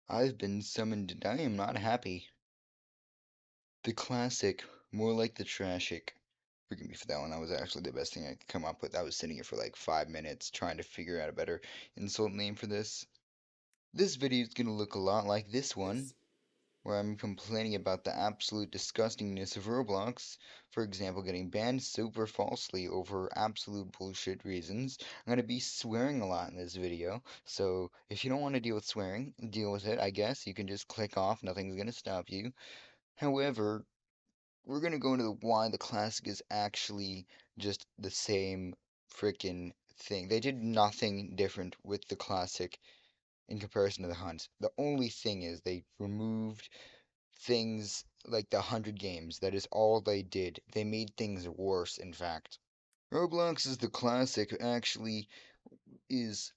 I've been summoned and I am not happy. The classic, more like the trashic. Forgive me for that one. That was actually the best thing I could come up with. I was sitting here for like 5 minutes trying to figure out a better insult name for this. This video is gonna look a lot like this one, where I'm complaining about the absolute disgustingness of Roblox. For example, getting banned super falsely over absolute bullshit reasons. I'm gonna be swearing a lot in this video, so if you don't want to deal with swearing, deal with it, I guess. You can just click off, nothing's gonna stop you. However, we're gonna go into why the classic is actually just the same freaking thing. They did nothing different with the classic in comparison to the hunt. The only thing is they removed things like the 100 games. That is all they did. They made things worse, in fact. Roblox is the classic actually is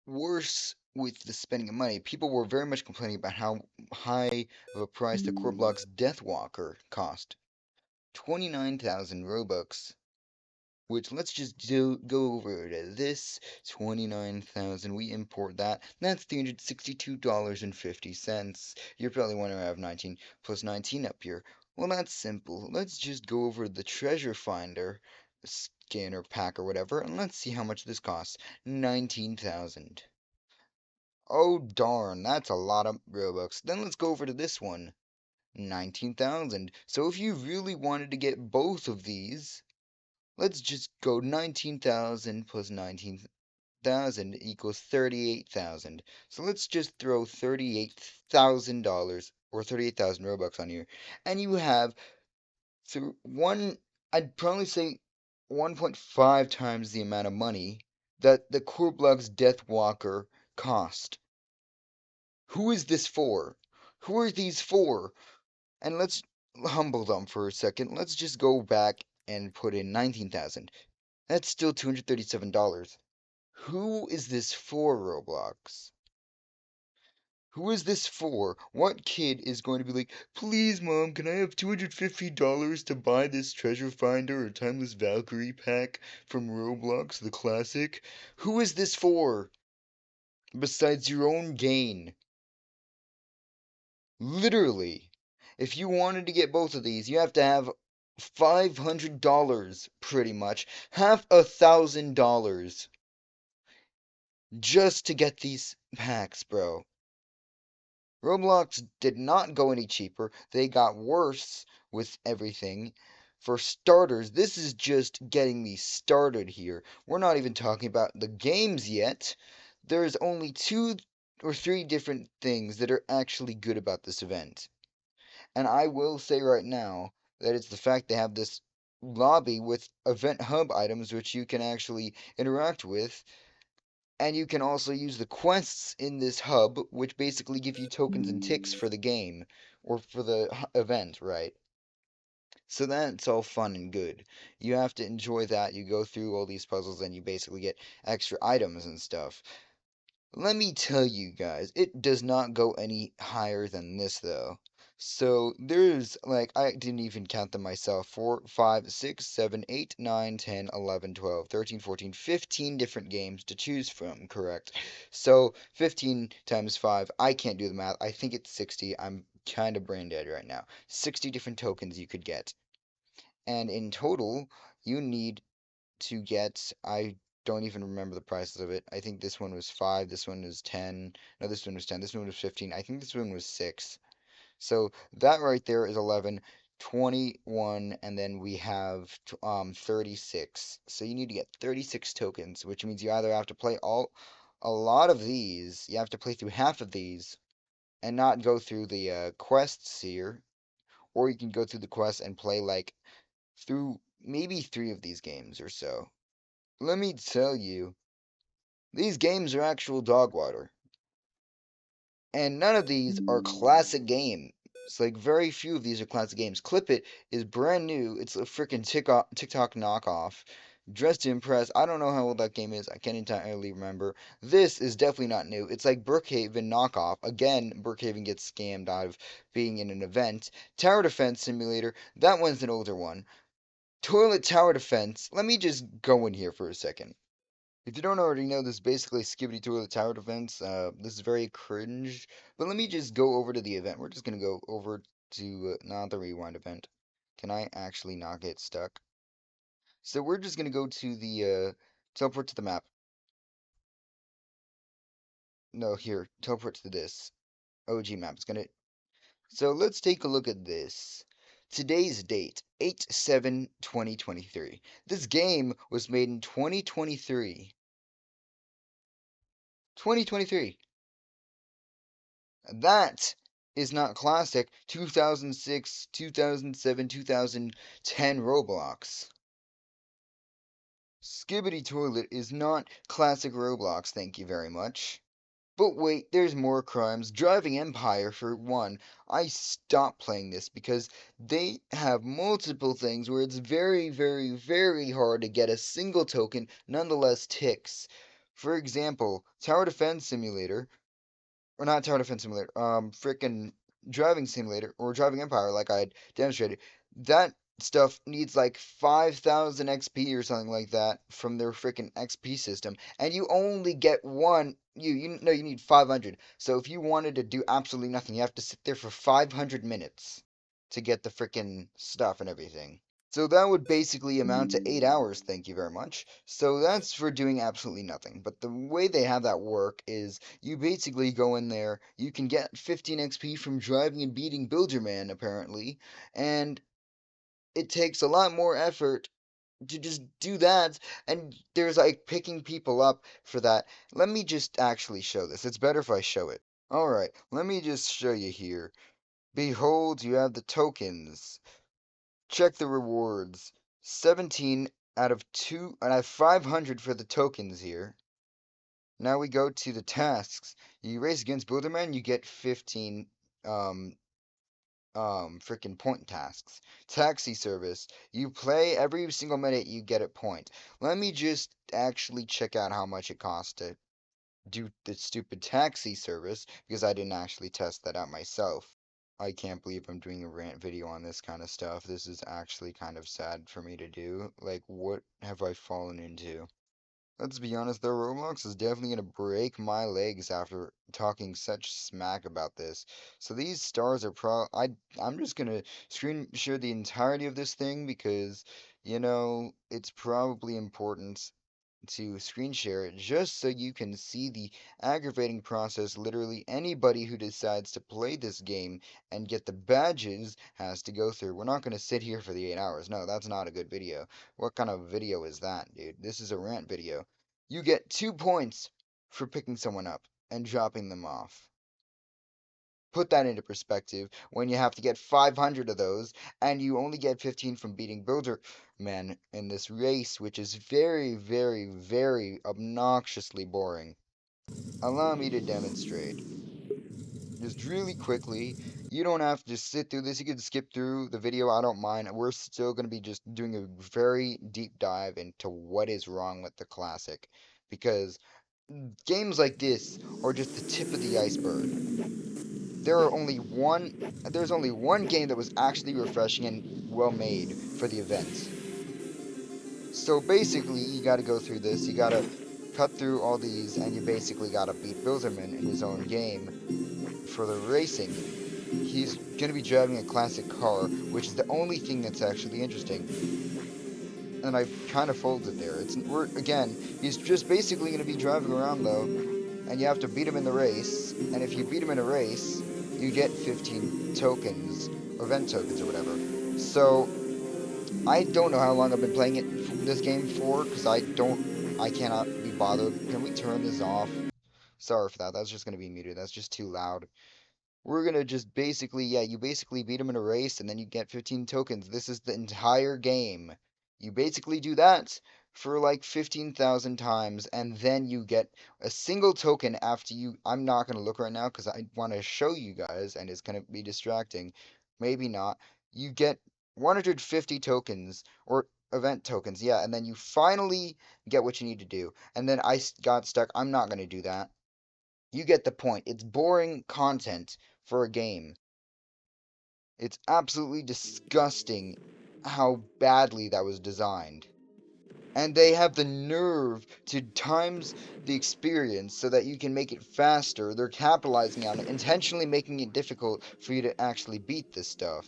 worse with the spending of money. People were very much complaining about how high of a price the Roblox Deathwalker cost. 29,000 Robux, which let's just go over it. This 29,000, we import that. That's $362.50. You're probably wondering, I have 19 plus 19 up here. Well, that's simple. Let's just go over the treasure finder skin or pack or whatever, and let's see how much this costs. 19,000. Oh darn, that's a lot of Robux. Then let's go over to this one. 19,000. So if you really wanted to get both of these, let's just go 19,000 plus 19,000 equals 38,000. So let's just throw $38,000 or 38,000 Robux on here. And you have I'd probably say 1.5 times the amount of money that the Roblox Deathwalker cost. Who is this for? Who are these for? And let's humble them for a second. Let's just go back and put in 19,000. That's still $237. Who is this for, Roblox? Who is this for? What kid is going to be like, please, Mom, can I have $250 to buy this treasure finder or timeless Valkyrie pack from Roblox, the classic? Who is this for? Besides your own gain. Literally. If you wanted to get both of these, you have to have $500, pretty much. Half $1,000 just to get these packs, bro. Roblox did not go any cheaper. They got worse with everything. For starters, this is just getting me started here. We're not even talking about the games yet. There's only 2 or 3 different things that are actually good about this event. And I will say right now that it's the fact they have this lobby with event hub items which you can actually interact with, and you can also use the quests in this hub, which basically give you tokens and ticks for the game or for the event, right? So that's all fun and good. You have to enjoy that. You go through all these puzzles and you basically get extra items and stuff. Let me tell you guys, it does not go any higher than this though. So there's like I didn't even count them myself. 4, 5, 6, 7, 8, 9, 10, 11, 12, 13, 14, 15 different games to choose from, correct? So 15 times 5, I can't do the math. I think it's 60. I'm kind of brain dead right now. 60 different tokens you could get. And in total, you need to get, I don't even remember the prices of it. I think this one was 5, this one was 10. No, this one was 10, this one was 15. I think this one was 6. So that right there is 11, 21, and then we have 36. So you need to get 36 tokens, which means you either have to play a lot of these, you have to play through half of these and not go through the quests here, or you can go through the quests and play like through maybe 3 of these games or so. Let me tell you, these games are actual dog water. And none of these are classic games. Like, very few of these are classic games. Clip It is brand new. It's a freaking TikTok knockoff. Dressed to Impress, I don't know how old that game is. I can't entirely remember. This is definitely not new. It's like Brookhaven knockoff. Again, Brookhaven gets scammed out of being in an event. Tower Defense Simulator, that one's an older one. Toilet Tower Defense, let me just go in here for a second. If you don't already know, this is basically Skibbity Toilet Tower Defense. This is very cringe. But let me just go over to the event. We're just gonna go over to not the rewind event. Can I actually not get stuck? So we're just gonna go to the teleport to the map. No, here, teleport to this OG map. It's gonna. So let's take a look at this. Today's date, 8/7/2023. This game was made in 2023. 2023. That is not classic 2006, 2007, 2010 Roblox. Skibbity Toilet is not classic Roblox, thank you very much. But wait, there's more crimes. Driving Empire, for one. I stopped playing this because they have multiple things where it's very, very, very hard to get a single token, nonetheless ticks. For example, Tower Defense Simulator, or not Tower Defense Simulator, frickin' Driving Simulator, or Driving Empire, like I demonstrated, that stuff needs like 5,000 XP or something like that from their frickin' XP system, and you only get one. No, you need 500. So if you wanted to do absolutely nothing, you have to sit there for 500 minutes to get the frickin' stuff and everything. So that would basically amount to 8 hours, thank you very much. So that's for doing absolutely nothing. But the way they have that work is you basically go in there, you can get 15 XP from driving and beating Builderman, apparently, and it takes a lot more effort to just do that, and there's like picking people up for that. Let me just actually show this. It's better if I show it. Alright, let me just show you here. Behold, you have the tokens. Check the rewards. 17 out of 2, and I have 500 for the tokens here. Now we go to the tasks. You race against Builderman, you get 15 um freaking point tasks. Taxi service. You play every single minute you get a point. Let me just actually check out how much it costs to do the stupid taxi service because I didn't actually test that out myself. I can't believe I'm doing a rant video on this kind of stuff. This is actually kind of sad for me to do. Like, what have I fallen into? Let's be honest though, Roblox is definitely gonna break my legs after talking such smack about this. So these stars are I'm just gonna screen share the entirety of this thing because, it's probably important to screen share it just so you can see the aggravating process literally anybody who decides to play this game and get the badges has to go through. We're not going to sit here for the 8 hours. No, that's not a good video. What kind of video is that, dude? This is a rant video. You get 2 points for picking someone up and dropping them off. Put that into perspective when you have to get 500 of those and you only get 15 from beating Builder Men in this race, which is very, very, very obnoxiously boring. Allow me to demonstrate. Just really quickly, you don't have to just sit through this. You can skip through the video. I don't mind. We're still going to be just doing a very deep dive into what is wrong with the classic because games like this are just the tip of the iceberg. there are only one there's only one game that was actually refreshing and well made for the event. So basically, you got to go through this. You got to cut through all these, and you basically got to beat Bilderman in his own game for the racing. He's going to be driving a classic car, which is the only thing that's actually interesting. And I kind of folded there. He's just basically going to be driving around though, and you have to beat him in the race. And if you beat him in a race, you get 15 tokens, event tokens or whatever. So I don't know how long I've been playing this game for, because I cannot be bothered. Can we turn this off? Sorry for that. That's just gonna be muted. That's just too loud. We're gonna just basically, yeah, you basically beat him in a race and then you get 15 tokens. This is the entire game. You basically do that for like 15,000 times and then you get a single token after you. I'm not gonna look right now because I want to show you guys and it's gonna be distracting. Maybe not. You get 150 tokens or event tokens, yeah, and then you finally get what you need to do. And then got stuck. I'm not gonna do that. You get the point. It's boring content for a game. It's absolutely disgusting how badly that was designed. And they have the nerve to times the experience so that you can make it faster. They're capitalizing on it, intentionally making it difficult for you to actually beat this stuff.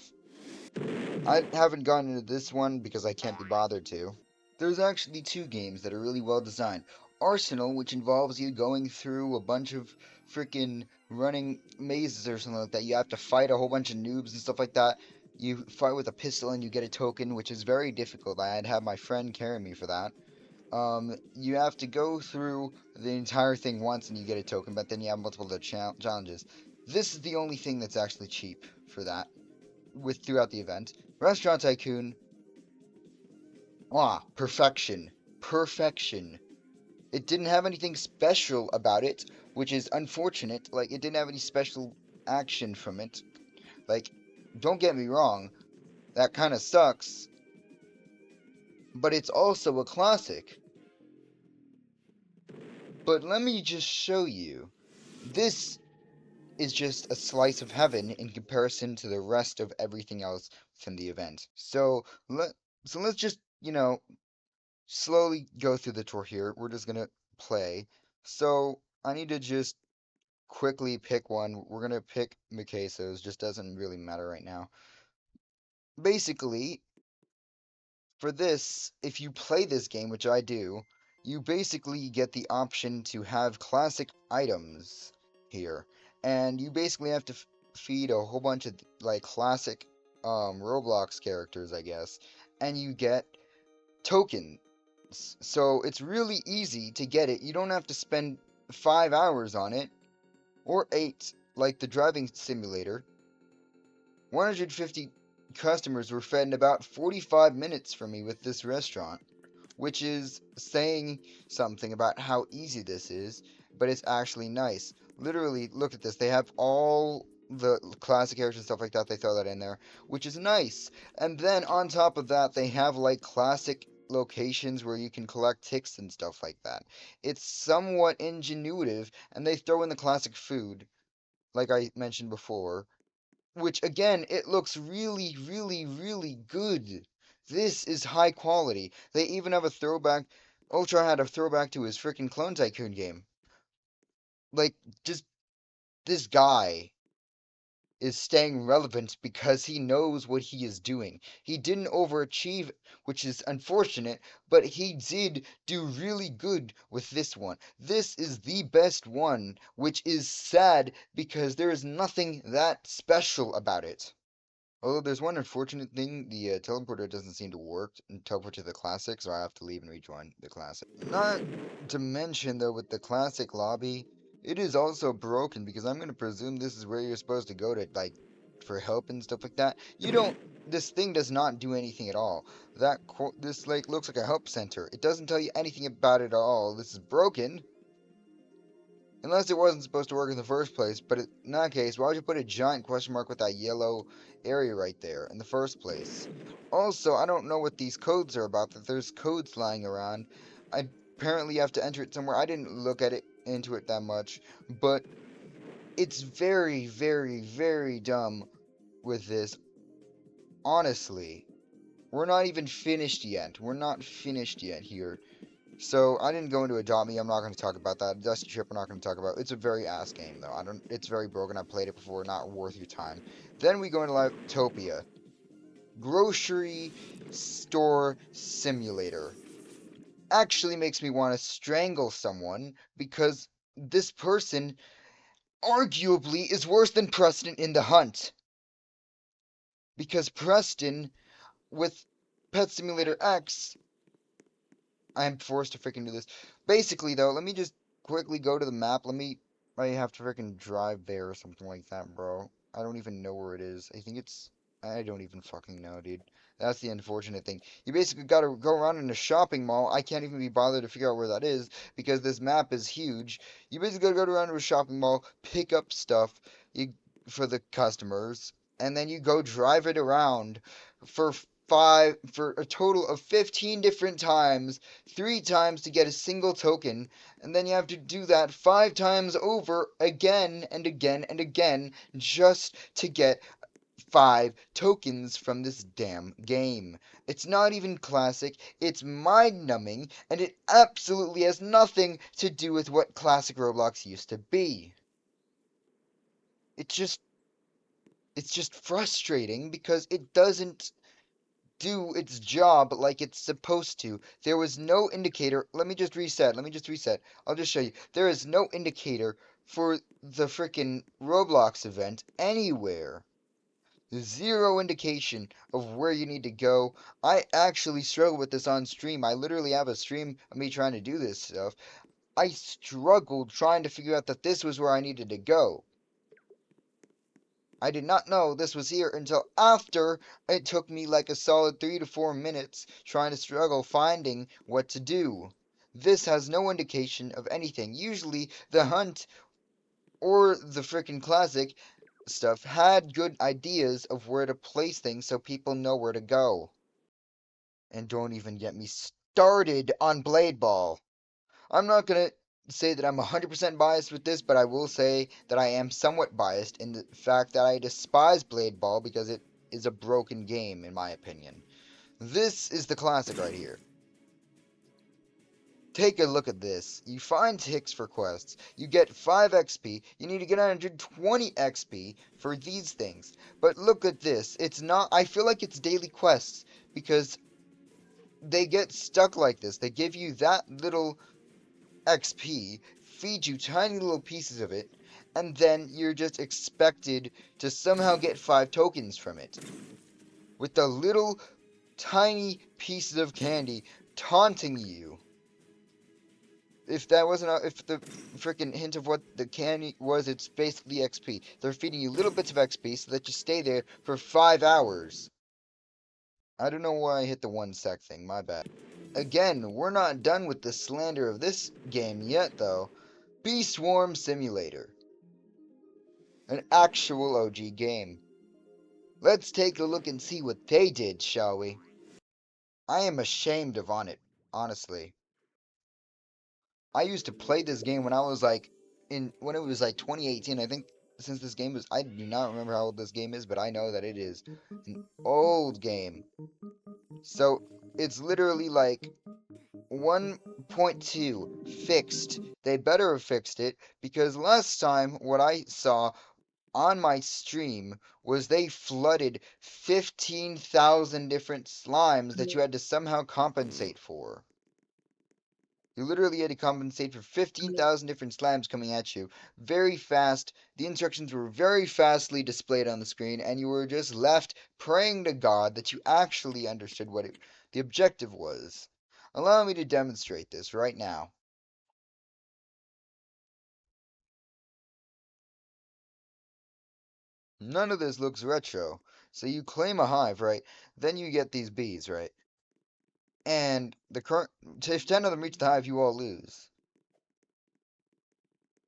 I haven't gone into this one because I can't be bothered to. There's actually two games that are really well designed. Arsenal, which involves you going through a bunch of freaking running mazes or something like that. You have to fight a whole bunch of noobs and stuff like that. You fight with a pistol and you get a token, which is very difficult. I'd have my friend carry me for that. You have to go through the entire thing once and you get a token, but then you have multiple other challenges. This is the only thing that's actually cheap for that with throughout the event. Restaurant Tycoon, perfection. Perfection. It didn't have anything special about it, which is unfortunate. Like, it didn't have any special action from it. Like, don't get me wrong, that kind of sucks, but it's also a classic. But let me just show you. This is just a slice of heaven in comparison to the rest of everything else from the event. So let's just, slowly go through the tour here. We're just gonna play. So I need to just quickly pick one. We're gonna pick Mikaso's, just doesn't really matter right now. Basically, for this, if you play this game, which I do, you basically get the option to have classic items here. And you basically have to feed a whole bunch of like classic Roblox characters, I guess, and you get tokens. So it's really easy to get it. You don't have to spend 5 hours on it or 8 like the driving simulator. 150 customers were fed in about 45 minutes for me with this restaurant, which is saying something about how easy this is, but it's actually nice. Literally, look at this. They have all the classic characters and stuff like that. They throw that in there, which is nice. And then on top of that, they have like classic locations where you can collect ticks and stuff like that. It's somewhat ingenuitive, and they throw in the classic food, like I mentioned before, which again, it looks really, really, really good. This is high quality. They even have a throwback. Ultra had a throwback to his freaking Clone Tycoon game. Like, just this guy is staying relevant because he knows what he is doing. He didn't overachieve, which is unfortunate, but he did do really good with this one. This is the best one, which is sad because there is nothing that special about it. Although there's one unfortunate thing, the teleporter doesn't seem to work and teleport to the classic, so I have to leave and rejoin the classic. Not to mention, though, with the classic lobby, it is also broken because I'm going to presume this is where you're supposed to go to, like, for help and stuff like that. You don't, this thing does not do anything at all. This, like, looks like a help center. It doesn't tell you anything about it at all. This is broken. Unless it wasn't supposed to work in the first place, but in that case, why would you put a giant question mark with that yellow area right there in the first place? Also, I don't know what these codes are about, that there's codes lying around. I apparently have to enter it somewhere. I didn't look at it into it that much, but it's very, very, very dumb with this. Honestly, we're not even finished yet. We're not finished yet here. So I didn't go into Adopt Me. I'm not going to talk about that. Dusty Trip, we're not going to talk about. It's a very ass game though. I don't. It's very broken. I played it before. Not worth your time. Then we go into Livetopia, grocery store simulator. Actually makes me want to strangle someone because this person arguably is worse than Preston in the hunt. Because Preston with Pet Simulator X, I'm forced to freaking do this. Basically, though, let me just quickly go to the map. I have to freaking drive there or something like that, bro. I don't even know where it is. I don't even fucking know, dude. That's the unfortunate thing. You basically gotta go around in a shopping mall. I can't even be bothered to figure out where that is because this map is huge. You basically gotta go around to a shopping mall, pick up stuff for the customers, and then you go drive it around for for a total of 15 different times, 3 times to get a single token, and then you have to do that 5 times over again and again and again just to get 5 tokens from this damn game. It's not even classic, it's mind-numbing, and it absolutely has nothing to do with what classic Roblox used to be. It's just it's just frustrating because it doesn't do its job like it's supposed to. There was no indicator. Let me just reset. Let me just reset. I'll just show you. There is no indicator for the frickin' Roblox event anywhere. Zero indication of where you need to go. I actually struggle with this on stream. I literally have a stream of me trying to do this stuff. I struggled trying to figure out that this was where I needed to go. I did not know this was here until after it took me like a solid 3 to 4 minutes trying to struggle finding what to do. This has no indication of anything. Usually, the hunt or the frickin' classic stuff had good ideas of where to place things so people know where to go. And don't even get me started on Blade Ball. I'm not gonna say that I'm 100% biased with this, but I will say that I am somewhat biased in the fact that I despise Blade Ball because it is a broken game, in my opinion. This is the classic right here. Take a look at this. You find ticks for quests. You get 5 XP. You need to get 120 XP for these things. But look at this. It's not. I feel like it's daily quests because they get stuck like this. They give you that little XP, feed you tiny little pieces of it, and then you're just expected to somehow get 5 tokens from it. With the little tiny pieces of candy taunting you. If that wasn't if the freaking hint of what the candy was, it's basically XP. They're feeding you little bits of XP so that you stay there for 5 hours. I don't know why I hit the 1 sec thing, my bad. Again, we're not done with the slander of this game yet, though. Bee Swarm Simulator. An actual OG game. Let's take a look and see what they did, shall we? I am ashamed of on it, honestly. I used to play this game when I was like when it was like 2018. I think since this game was I do not remember how old this game is, but I know that it is an old game. So it's literally like 1.2 fixed. They better have fixed it because last time what I saw on my stream was they flooded 15,000 different slimes that you had to somehow compensate for. You literally had to compensate for 15,000 different slimes coming at you very fast. The instructions were very fastly displayed on the screen, and you were just left praying to God that you actually understood what the objective was. Allow me to demonstrate this right now. None of this looks retro. So you claim a hive, right? Then you get these bees, right? And the current, if 10 of them reach the hive, you all lose.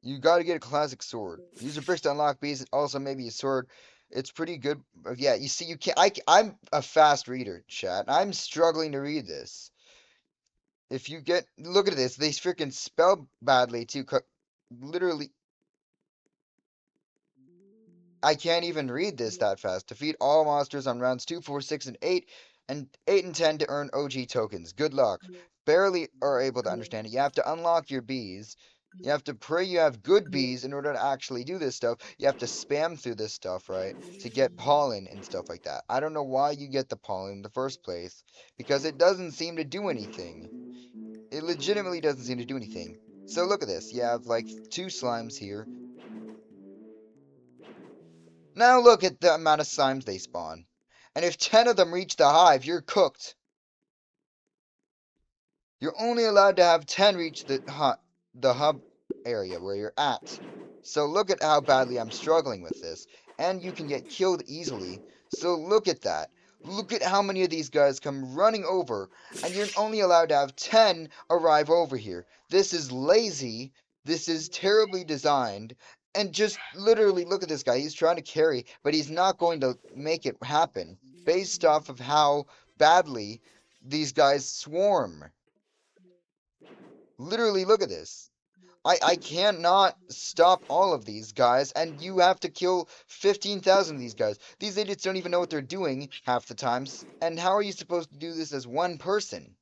You got to get a classic sword. Use your bricks to unlock bees. Also, maybe a sword. It's pretty good. Yeah, you see, you can't. I'm a fast reader, chat. I'm struggling to read this. If you get, look at this. They freaking spell badly too. Literally, I can't even read this that fast. Defeat all monsters on rounds 2, 4, 6, and 8 and 10 to earn OG tokens. Good luck. Barely are able to understand it. You have to unlock your bees. You have to pray you have good bees in order to actually do this stuff. You have to spam through this stuff, right? To get pollen and stuff like that. I don't know why you get the pollen in the first place. Because it doesn't seem to do anything. It legitimately doesn't seem to do anything. So look at this. You have like 2 slimes here. Now look at the amount of slimes they spawn. And if 10 of them reach the hive, you're cooked. You're only allowed to have 10 reach the hub area where you're at. So look at how badly I'm struggling with this. And you can get killed easily. So look at that. Look at how many of these guys come running over. And you're only allowed to have 10 arrive over here. This is lazy. This is terribly designed. And just literally look at this guy. He's trying to carry, but he's not going to make it happen based off of how badly these guys swarm. Literally, look at this. I cannot stop all of these guys, and you have to kill 15,000 of these guys. These idiots don't even know what they're doing half the times. And how are you supposed to do this as one person?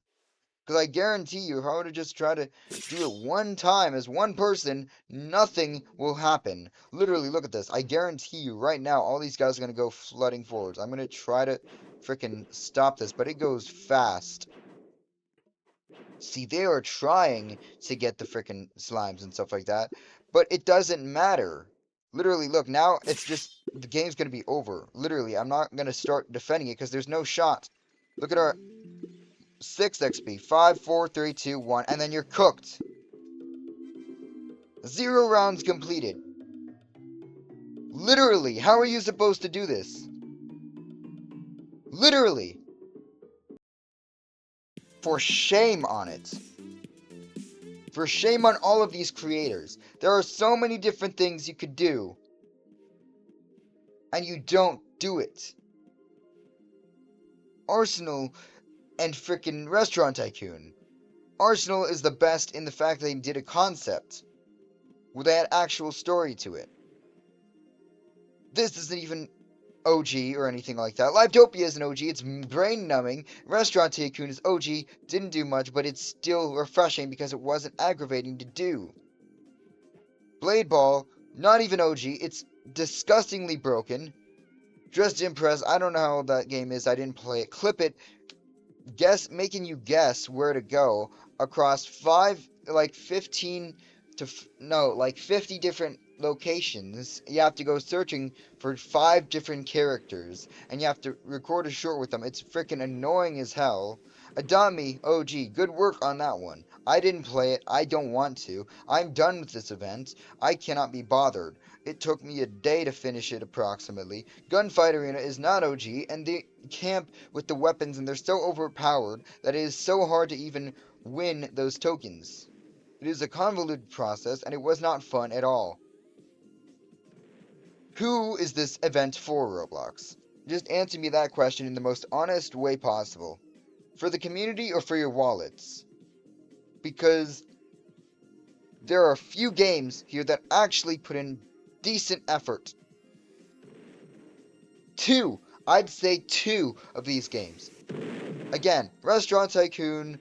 Because I guarantee you, if I were to just try to do it one time as one person, nothing will happen. Literally, look at this. I guarantee you right now, all these guys are going to go flooding forwards. I'm going to try to freaking stop this, but it goes fast. See, they are trying to get the freaking slimes and stuff like that, but it doesn't matter. Literally, look, now it's just, the game's going to be over. Literally, I'm not going to start defending it because there's no shot. Look at our 6 XP. 5, 4, 3, 2, 1, and then you're cooked. 0 rounds completed. Literally, how are you supposed to do this? Literally. For shame on it. For shame on all of these creators. There are so many different things you could do, and you don't do it. Arsenal and frickin' Restaurant Tycoon. Arsenal is the best in the fact that they did a concept where they had actual story to it. This isn't even OG or anything like that. Livetopia is an OG, it's brain numbing. Restaurant Tycoon is OG, didn't do much, but it's still refreshing because it wasn't aggravating to do. Blade Ball, not even OG, it's disgustingly broken. Dressed Impress, I don't know how that game is, I didn't play it. Clip It, making you guess where to go across 15 to no, like 50 different locations. You have to go searching for 5 different characters, and you have to record a short with them. It's freaking annoying as hell. Adami, OG, good work on that one. I didn't play it. I don't want to. I'm done with this event. I cannot be bothered. It took me a day to finish it approximately. Gunfight Arena is not OG, and the camp with the weapons, and they're so overpowered that it is so hard to even win those tokens. It is a convoluted process, and it was not fun at all. Who is this event for, Roblox? Just answer me that question in the most honest way possible. For the community or for your wallets? Because there are a few games here that actually put in decent effort. 2! I'd say 2 of these games. Again, Restaurant Tycoon,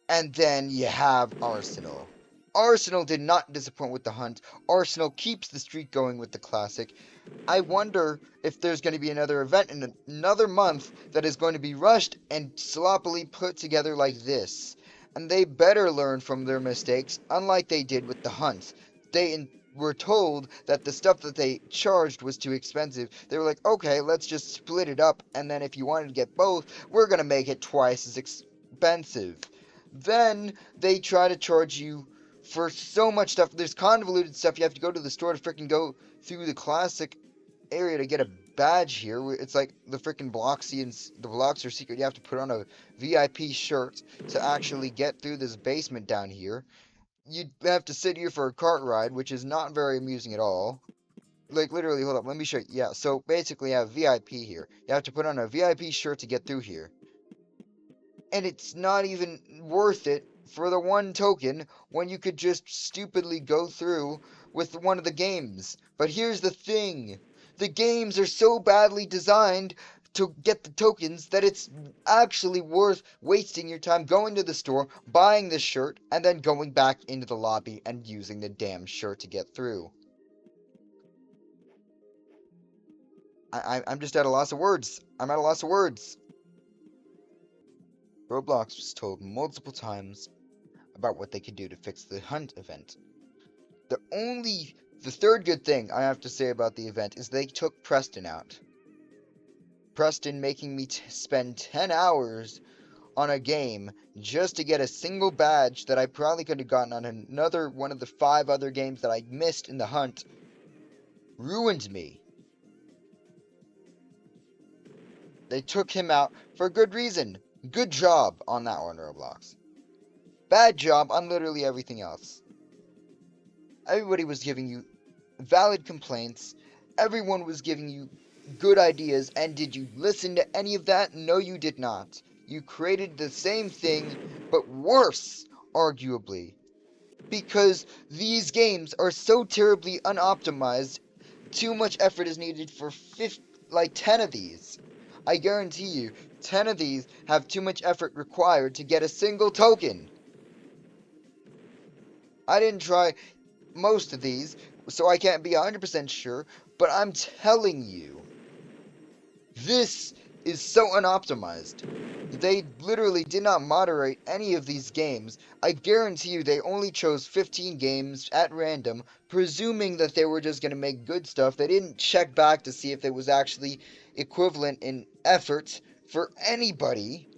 and then you have Arsenal. Arsenal did not disappoint with the hunt. Arsenal keeps the streak going with the classic. I wonder if there's going to be another event in another month that is going to be rushed and sloppily put together like this. And they better learn from their mistakes, unlike they did with the hunt. They were told that the stuff that they charged was too expensive. They were like, okay, let's just split it up, and then if you wanted to get both, we're going to make it twice as expensive. Then they try to charge you for so much stuff. There's convoluted stuff. You have to go to the store to freaking go through the classic area to get a badge here. It's like the freaking Bloxy and the blocks are secret. You have to put on a VIP shirt to actually get through this basement down here. You have to sit here for a cart ride, which is not very amusing at all. Like, literally, hold up, let me show you. Yeah, so basically, I have VIP here. You have to put on a VIP shirt to get through here. And it's not even worth it for the 1 token when you could just stupidly go through with one of the games. But here's the thing. The games are so badly designed to get the tokens that it's actually worth wasting your time going to the store, buying this shirt, and then going back into the lobby and using the damn shirt to get through. I'm just at a loss of words. I'm at a loss of words. Roblox was told multiple times about what they could do to fix the hunt event. The third good thing I have to say about the event is they took Preston out. Preston making me spend 10 hours on a game just to get a single badge that I probably could have gotten on another one of the 5 other games that I missed in the hunt ruined me. They took him out for a good reason. Good job on that one, Roblox. Bad job on literally everything else. Everybody was giving you valid complaints. Everyone was giving you good ideas. And did you listen to any of that? No, you did not. You created the same thing, but worse, arguably. because these games are so terribly unoptimized. Too much effort is needed for 10 of these. I guarantee you, 10 of these have too much effort required to get a single token. I didn't try most of these, so I can't be 100% sure, but I'm telling you, this is so unoptimized. They literally did not moderate any of these games. I guarantee you they only chose 15 games at random, presuming that they were just going to make good stuff. They didn't check back to see if it was actually equivalent in effort for anybody,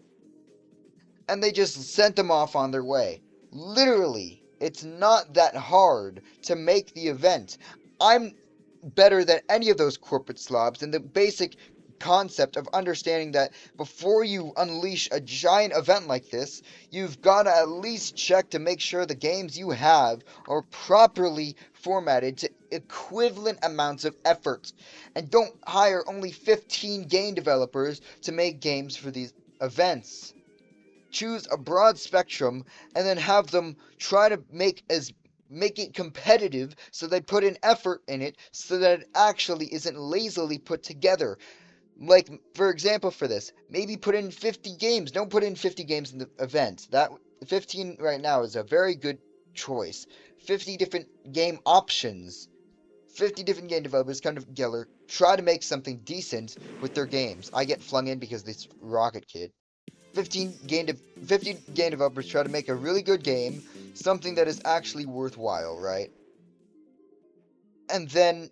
and they just sent them off on their way. Literally, it's not that hard to make the event. I'm better than any of those corporate slobs in the basic concept of understanding that before you unleash a giant event like this, you've got to at least check to make sure the games you have are properly formatted to equivalent amounts of effort. And don't hire only 15 game developers to make games for these events. Choose a broad spectrum and then have them try to make it competitive, so they put in effort in it so that it actually isn't lazily put together. Like, for example, for this, maybe put in 50 games. Don't put in 50 games in the event. That 15 right now is a very good choice. 50 different game options. 50 different game developers come together, try to make something decent with their games. I get flung in because this Rocket Kid. 50 game developers try to make a really good game, something that is actually worthwhile, right? And then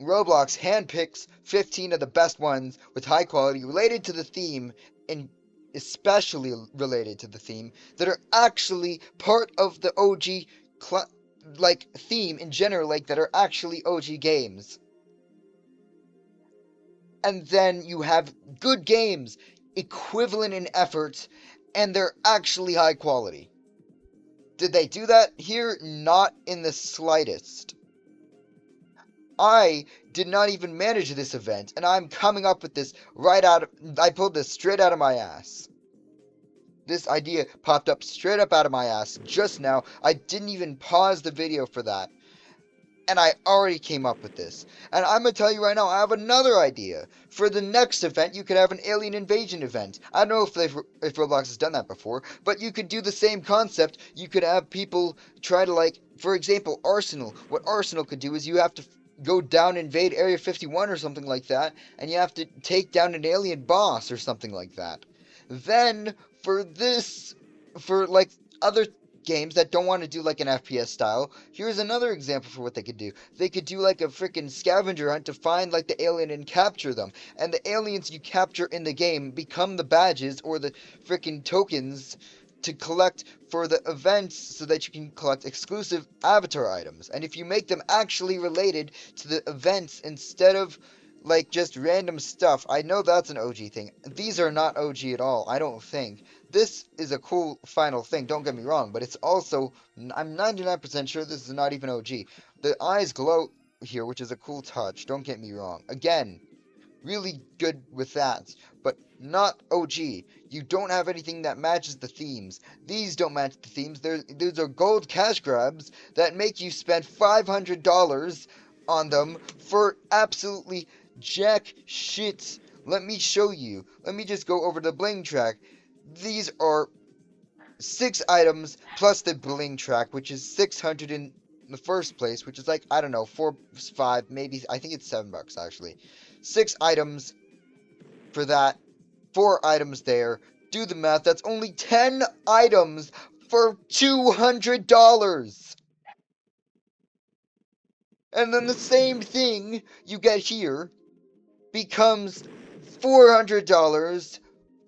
Roblox handpicks 15 of the best ones with high quality related to the theme, and especially related to the theme, that are actually part of the OG theme in general, like that are actually OG games. And then you have good games, equivalent in effort, and they're actually high quality. Did they do that here? Not in the slightest. I did not even manage this event, and I'm coming up with this I pulled this straight out of my ass. This idea popped up straight up out of my ass just now. I didn't even pause the video for that. And I already came up with this. And I'm going to tell you right now, I have another idea. For the next event, you could have an alien invasion event. I don't know if Roblox has done that before, but you could do the same concept. You could have people try to, like, for example, Arsenal. What Arsenal could do is you have to go down, invade Area 51 or something like that, and you have to take down an alien boss or something like that. Then, for like other games that don't want to do like an FPS style, here's another example for what they could do. They could do like a freaking scavenger hunt to find like the alien and capture them. And the aliens you capture in the game become the badges or the freaking tokens to collect for the events so that you can collect exclusive avatar items. And if you make them actually related to the events instead of like just random stuff, I know that's an OG thing. These are not OG at all, I don't think. This is a cool final thing, don't get me wrong, but it's also, I'm 99% sure this is not even OG. The eyes glow here, which is a cool touch, don't get me wrong. Again, really good with that, but not OG. You don't have anything that matches the themes. These don't match the themes. These are gold cash grabs that make you spend $500 on them for absolutely jack shit. Let me show you. Let me just go over the bling track. These are 6 items plus the bling track, which is 600 in the first place, which is like, I don't know, 4, 5, maybe, I think it's $7 actually. 6 items for that, 4 items there. Do the math, that's only 10 items for $200. And then the same thing you get here becomes $400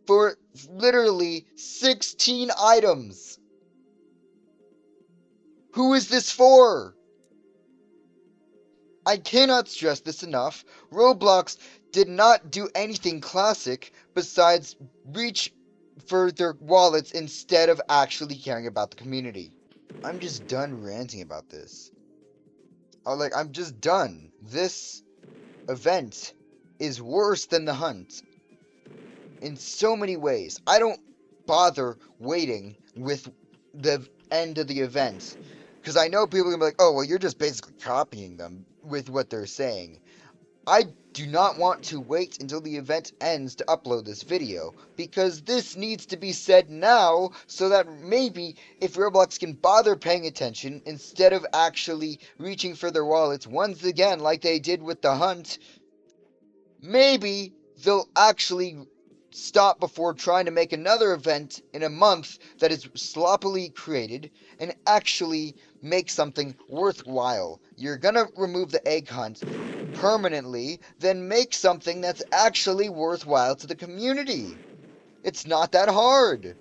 for literally 16 items. Who is this for? I cannot stress this enough. Roblox did not do anything classic besides reach for their wallets instead of actually caring about the community. I'm just done ranting about this. I'm just done. This event is worse than the hunt in so many ways. I don't bother waiting with the end of the event because I know people are gonna be like, oh, well, you're just basically copying them with what they're saying. I do not want to wait until the event ends to upload this video, because this needs to be said now so that maybe if Roblox can bother paying attention instead of actually reaching for their wallets once again like they did with the hunt, maybe they'll actually stop before trying to make another event in a month that is sloppily created and actually make something worthwhile. You're gonna remove the egg hunt permanently, then make something that's actually worthwhile to the community. It's not that hard.